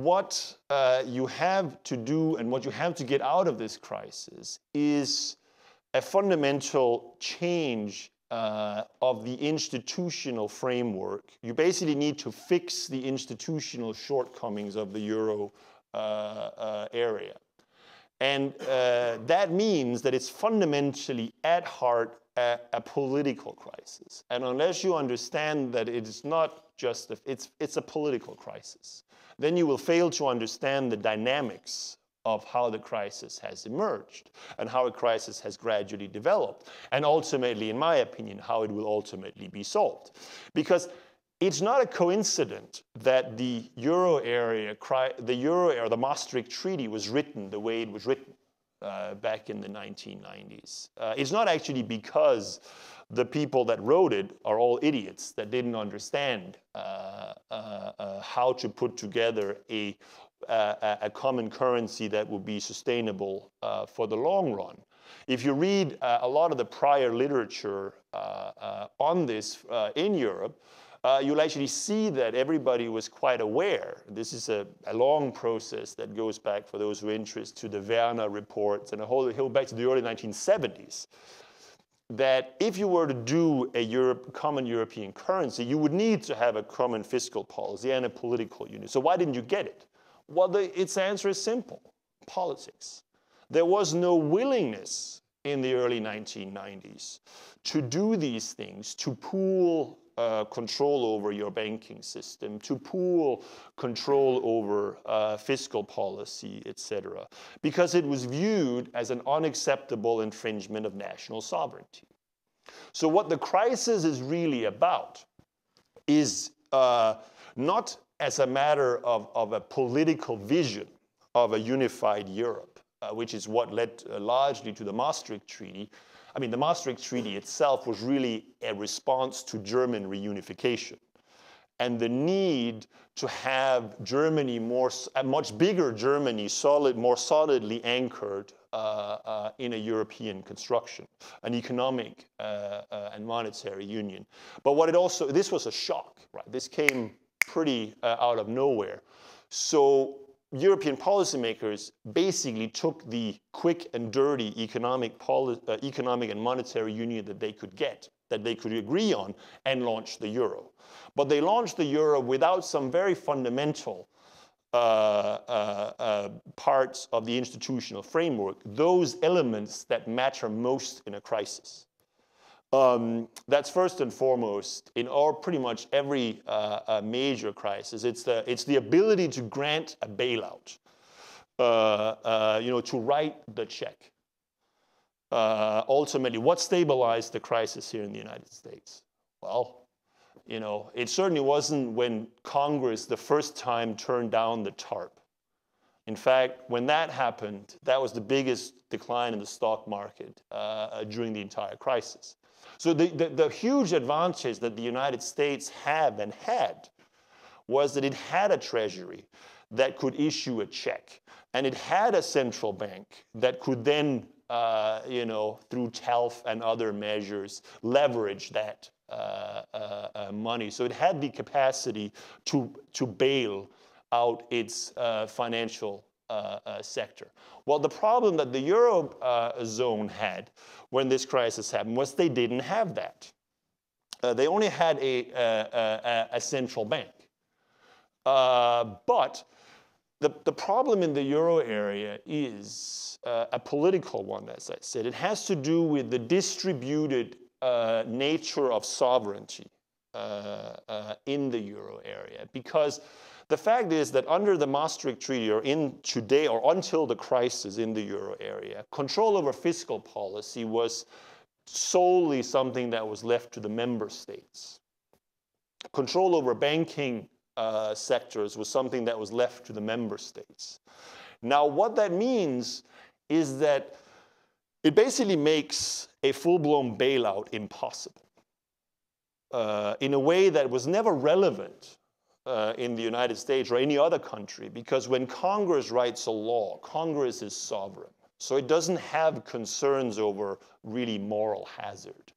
what you have to do and what you have to get out of this crisis is a fundamental change of the institutional framework. You basically need to fix the institutional shortcomings of the euro area. And that means that it's fundamentally at heart a political crisis. And unless you understand that it is not just, it's a political crisis, then you will fail to understand the dynamics of how the crisis has emerged and how a crisis has gradually developed. And ultimately, in my opinion, how it will ultimately be solved. Because it's not a coincidence that the euro area, the Maastricht Treaty was written the way it was written back in the 1990s. It's not actually because the people that wrote it are all idiots that didn't understand how to put together a common currency that would be sustainable for the long run. If you read a lot of the prior literature on this in Europe, you'll actually see that everybody was quite aware. This is a long process that goes back, for those who are interested, to the Werner reports and a whole back to the early 1970s. That if you were to do a common European currency, you would need to have a common fiscal policy and a political union. So why didn't you get it? Well, its answer is simple: politics. There was no willingness in the early 1990s to do these things, to pool control over your banking system, to pool control over fiscal policy, etc., because it was viewed as an unacceptable infringement of national sovereignty. So what the crisis is really about is not as a matter of a political vision of a unified Europe, which is what led largely to the Maastricht Treaty. I mean, the Maastricht Treaty itself was really a response to German reunification and the need to have Germany a much bigger Germany, more solidly anchored in a European construction, an economic and monetary union. But this was a shock, right? This came pretty out of nowhere. So European policymakers basically took the quick and dirty economic and monetary union that they could get, that they could agree on, and launched the euro. But they launched the euro without some very fundamental parts of the institutional framework, those elements that matter most in a crisis. That's first and foremost in pretty much every major crisis. It's the ability to grant a bailout, to write the check. Ultimately, what stabilized the crisis here in the United States? Well, it certainly wasn't when Congress the first time turned down the TARP. In fact, when that happened, that was the biggest decline in the stock market during the entire crisis. So the huge advantage that the United States had was that it had a treasury that could issue a check, and it had a central bank that could then, through TELF and other measures, leverage that money. So it had the capacity to bail out its financial sector. Well, the problem that the Eurozone had when this crisis happened was they didn't have that. They only had a central bank. But the problem in the euro area is a political one, as I said. It has to do with the distributed nature of sovereignty in the euro area. Because the fact is that under the Maastricht Treaty, or until the crisis in the euro area, control over fiscal policy was solely something that was left to the member states. Control over banking sectors was something that was left to the member states. Now, what that means is that it basically makes a full-blown bailout impossible in a way that was never relevant in the United States or any other country, because when Congress writes a law, Congress is sovereign. So it doesn't have concerns over really moral hazard.